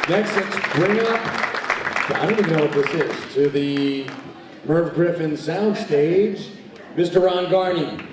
Next, let's bring up, I don't even know what this is, to the Merv Griffin soundstage, Mr. Ron Garney.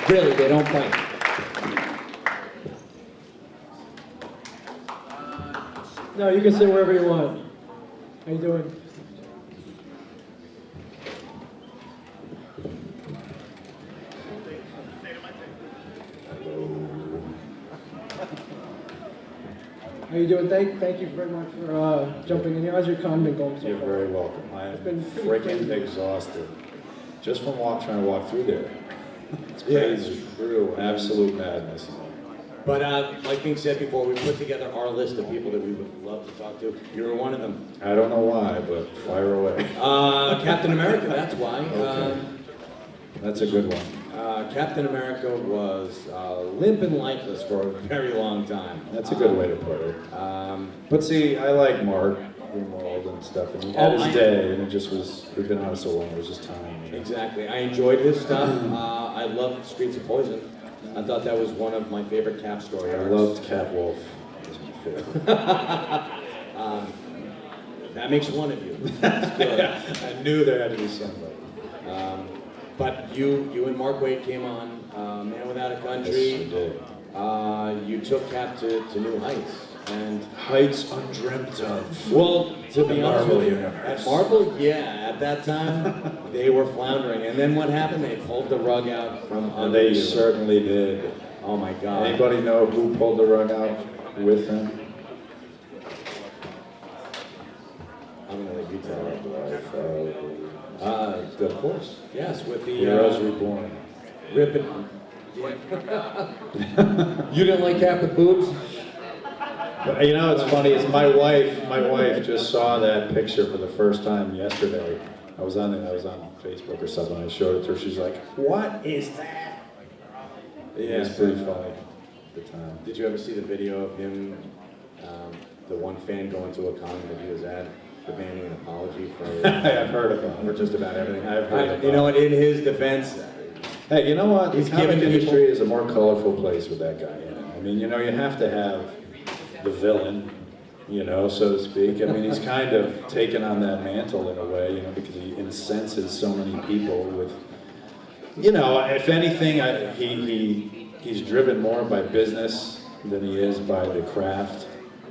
Really, they don't fight. No, you can sit wherever you want. How you doing? How you doing? Thank you very much for jumping in here. How's your con been going so You're far? very welcome. I am been pretty freaking crazy. exhausted. Just from trying to walk through there. It's Yeah. crazy, true, absolute madness. But like Ming said before, we put together our list of people that we would love to talk to. You were one of them. I don't know why, but fire away. Captain America, that's why. Okay. That's a good one. Captain America was limp and lifeless for a very long time. That's a good way to put it. But see, I like Mark Greenwald and stuff, and he had his day, and it just was, we've been on it so long, it was just time. You know? Exactly. I enjoyed his stuff. I loved Streets of Poison. I thought that was one of my favorite Cap story I arcs. loved Catwolf. It was my favorite. That makes one of you. That's good. I knew there had to be somebody. But you and Mark Waid came on Man Without a Country. Yes, I did. You took Cap to new heights. And Heights undreamt of. well, to be The honest Marvel with you, universe. at Marvel, yeah, at that time they were floundering. And then what happened? They pulled the rug out from And under they you. certainly did. Oh my God! Anybody know who pulled the rug out with him? I'm gonna let you tell it. Of course. Yes, with the Heroes Reborn. ribbon. You didn't like Cap with boobs? But you know what's funny is my wife just saw that picture for the first time yesterday. I was on Facebook or something. I showed it to her. She's like, "What is that?" Yeah, It's pretty funny at the time. Did you ever see the video of him, the one fan going to a con that he was at, demanding an apology for I've heard about for it. just about everything? I've heard about You know what? In his defense, Hey, you know what? He's The comic giving industry people- is a more colorful place with that guy in it. I mean, you know, you have to have the villain, you know, so to speak. I mean, he's kind of taken on that mantle in a way, you know, because he incenses so many people with, you know, if anything, he's driven more by business than he is by the craft,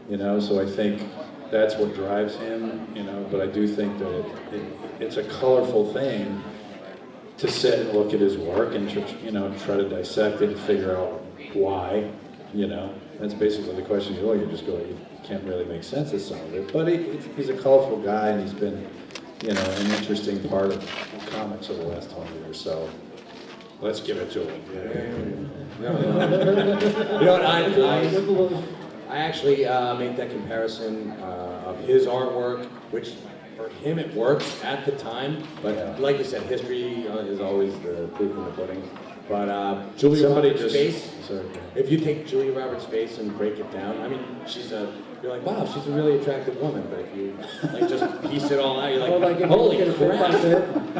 you know, so I think that's what drives him, you know, but I do think that it's a colorful thing to sit and look at his work and you know, try to dissect it and figure out why, you know. That's basically the question you look at. You just go, you can't really make sense of some of it. But he's a colorful guy, and he's been, you know, an interesting part of comics over the last 20 years. So let's give it to him. you know what? I actually made that comparison of his artwork, which for him it works at the time, but like you said, history is always the proof in the pudding. But Julia Roberts' face, if you take Julia Roberts' face and break it down, I mean, you're like, wow, she's a really attractive woman, but if you like just piece it all out, you're like, holy crap.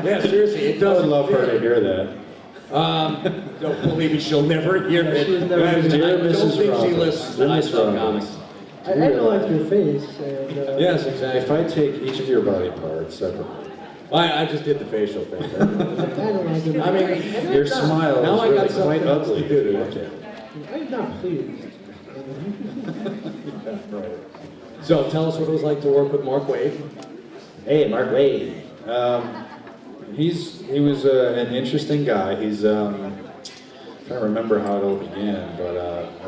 Yeah, seriously, it I doesn't would love her fit. to hear that. Don't believe me, she'll never hear it. She's never I heard it. don't Dear Mrs. think she Roberts. listens Dear to Miss Love Roberts. Comics. I analyzed your face. And, Yes, exactly. If I take each of your body parts separately, I just did the facial thing. analyzed it. I mean, your smile now is I really got something quite else ugly to do if you today. look at it. I'm not pleased. So tell us what it was like to work with Mark Waid. Hey, Mark Waid. He was an interesting guy. He's I can't remember how it all began, but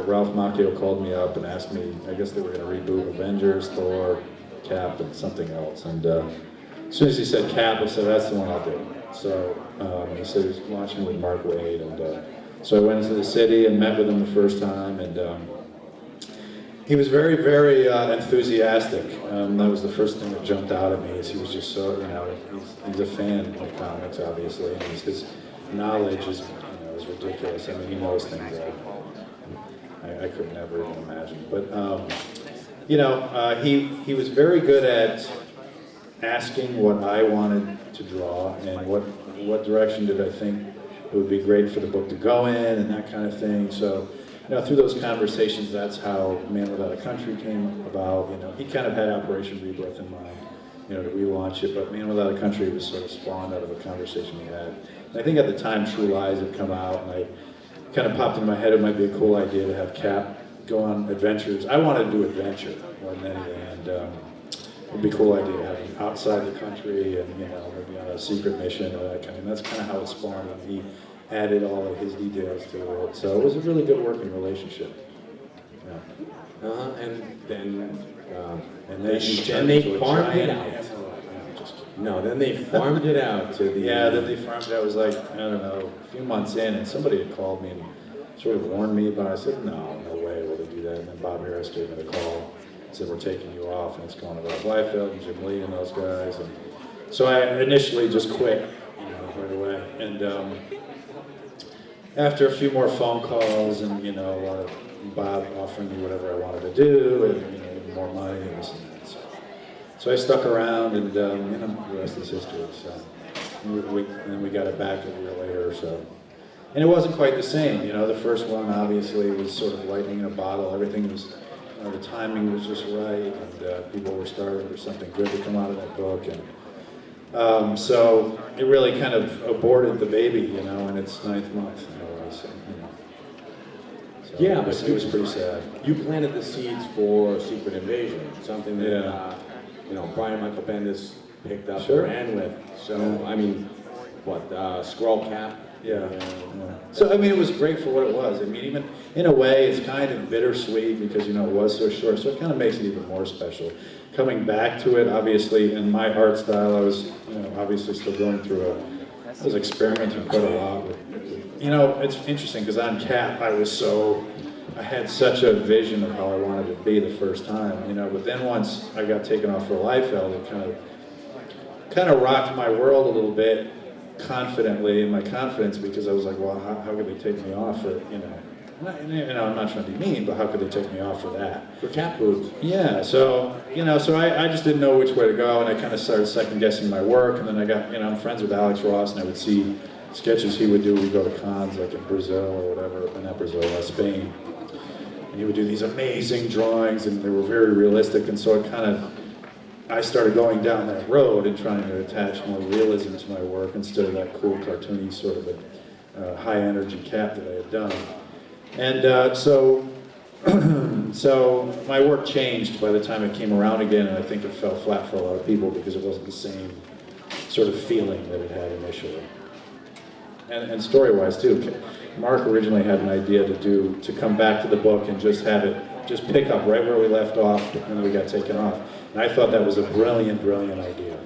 Ralph Macchio called me up and asked me. I guess they were going to reboot Avengers, Thor, Cap, and something else. And as soon as he said Cap, I said that's the one I'll do. So he said he was launching with Mark Waid, and so I went into the city and met with him the first time, and he was very, very enthusiastic. That was the first thing that jumped out at me. Is he was just so, you know, he's a fan of comics, obviously, and his knowledge is, you know, is ridiculous. I mean, he knows things that I could never even imagine. But you know, he was very good at asking what I wanted to draw and what direction did I think it would be great for the book to go in and that kind of thing. So through those conversations, that's how Man Without a Country came about. He kind of had Operation Rebirth in mind, to relaunch it, but Man Without a Country was sort of spawned out of a conversation we had. And I think at the time True Lies had come out, and I kind of popped into my head it might be a cool idea to have Cap go on adventures. I wanted to do adventure more than anything, and it'd be a cool idea to have him outside the country and maybe on a secret mission or that kind of. And that's kind of how it spawned, and he added all of his details to it. So it was a really good working relationship. Yeah. And then they farmed it out. No, then they farmed it out to the... Yeah, then they farmed it out. It was like, I don't know, a few months in, and somebody had called me and sort of warned me about it. I said, no way will they do that. And then Bob Harris gave me the call, said, we're taking you off, and it's going to Rob Liefeld and Jim Lee and those guys. And so I initially just quit, right away. And after a few more phone calls and, Bob offering me whatever I wanted to do, and, more money and this and that. So I stuck around, and the rest is history. So we got it back a year later or so. And it wasn't quite the same. The first one obviously was sort of lightning in a bottle. Everything was, the timing was just right, and people were starving for something good to come out of that book. And so it really kind of aborted the baby, in its 9th month. So, yeah, but it was pretty sad. You planted the seeds for Secret Invasion, something that Brian Michael Bendis picked up and ran with. So I mean, Skrull Cap. Yeah. So I mean, it was great for what it was. I mean, even in a way, it's kind of bittersweet because it was so short. So it kind of makes it even more special. Coming back to it, obviously, in my art style, I was obviously still going through I was experimenting quite a lot with. It's interesting because on Cap, I had such a vision of how I wanted to be the first time, but then once I got taken off for Liefeld, it kind of rocked my world a little bit confidently in my confidence, because I was like, well, how could they take me off for, I'm not trying to be mean, but how could they take me off for that? For cat boobs. Yeah, so, so I just didn't know which way to go, and I kind of started second guessing my work, and then I got, I'm friends with Alex Ross, and I would see sketches he would do. We'd go to cons, like in Brazil or whatever, not Brazil, Spain. And he would do these amazing drawings, and they were very realistic, and so I started going down that road and trying to attach more realism to my work instead of that cool cartoony sort of a high energy Cap that I had done. And so my work changed by the time it came around again, and I think it fell flat for a lot of people because it wasn't the same sort of feeling that it had initially. And story-wise too, Mark originally had an idea to come back to the book and just pick up right where we left off when we got taken off. And I thought that was a brilliant, brilliant idea.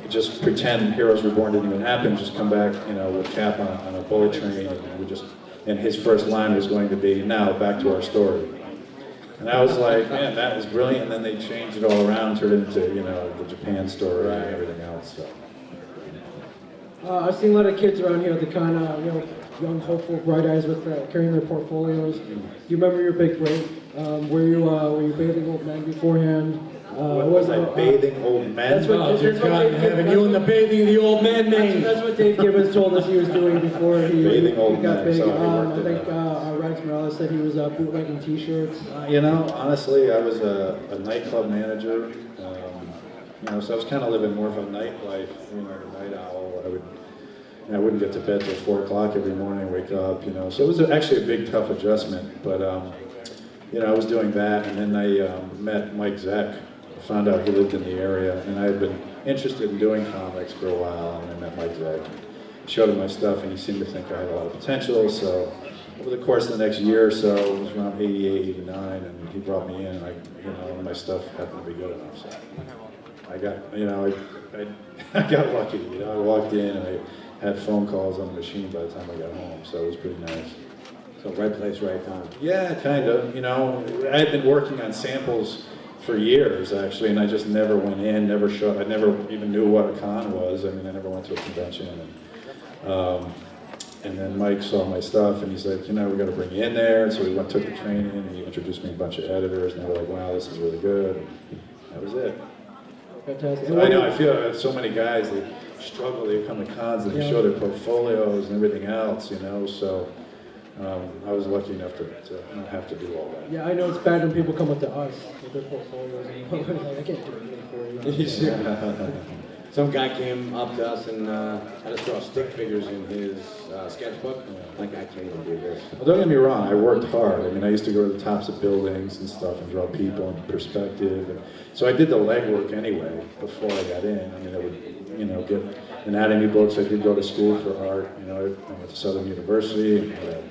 Just pretend Heroes Reborn didn't even happen, just come back, with Cap on a bullet train, and his first line was going to be, now back to our story. And I was like, man, that is brilliant. And then they changed it all around, turned it into, the Japan story and everything else. So. I've seen a lot of kids around here that kind of, young, hopeful, bright eyes with carrying their portfolios. Do you remember your big break? Were you bathing old men beforehand? Was I bathing old men? Having you in the bathing of the old men, man. That's what Dave Gibbons told us he was doing before he old got men. big. So I think Rex Morales said he was bootlegging T-shirts. Honestly, I was a nightclub manager. So I was kind of living more of a nightlife, a night owl. I wouldn't get to bed till 4 o'clock every morning, wake up, So it was actually a big, tough adjustment. But, I was doing that, and then I met Mike Zeck. I found out he lived in the area, and I had been interested in doing comics for a while, and I met Mike Zeck. Showed him my stuff, and he seemed to think I had a lot of potential. So over the course of the next year or so, it was around 88, 89, and he brought me in, and my stuff happened to be good enough. So I got, I got lucky. I walked in, and I had phone calls on the machine by the time I got home, so it was pretty nice. So right place, right time. Yeah, kind of. I had been working on samples for years, actually, and I just never went in, never showed. I never even knew what a con was. I never went to a convention. And then Mike saw my stuff, and he's like, we got to bring you in there. And so we took the training, and he introduced me to a bunch of editors, and they were like, wow, this is really good. And that was it. Fantastic. So I know, I feel so many guys, they struggle, they come to cons, and they show their portfolios and everything else, so I was lucky enough to not have to do all that. Yeah, I know it's bad when people come up to us with their portfolios and like, I can't do anything for you. Some guy came up to us and had us draw stick figures in his sketchbook. Like, I can't even do this. Well, don't get me wrong, I worked hard. I mean, I used to go to the tops of buildings and stuff and draw people in perspective. And so I did the legwork anyway before I got in. I mean, I would, get anatomy books. I did go to school for art. I went to Southern University and had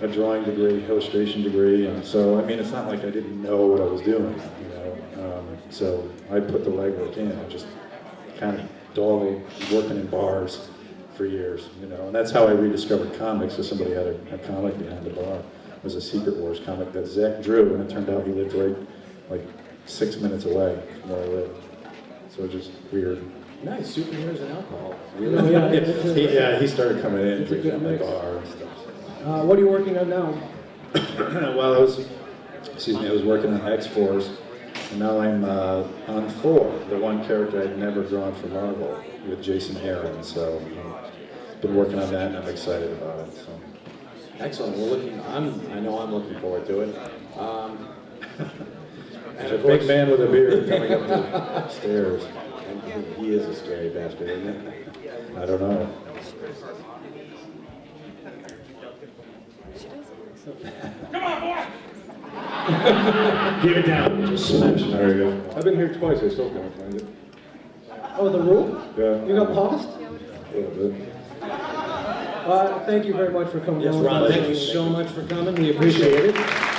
a drawing degree, illustration degree. And so, I mean, it's not like I didn't know what I was doing, So I put the legwork in. I just kind of dawdled working in bars for years, and that's how I rediscovered comics. So somebody had a comic behind the bar. It was a Secret Wars comic that Zach drew, and it turned out he lived right like 6 minutes away from where I lived. So it was just weird. Nice, superheroes and alcohol. Yeah, he started coming in, drinking at my mix. bar and stuff. What are you working on now? Well, I was working on X-Force, and now I'm on Thor, the one character I'd never drawn for Marvel, with Jason Aaron. So I've been working on that, and I'm excited about it. So. Excellent. I know I'm looking forward to it. There's a big man with a beard coming up the stairs. And he is a scary bastard, isn't he? I don't know. Give it down. Just smash. There you go. I've been here twice, I still can't find it. Oh, the room? Yeah. You got lost? A little bit. Thank you very much for coming Yes, down. Ron, thank you so much for coming. We appreciate it.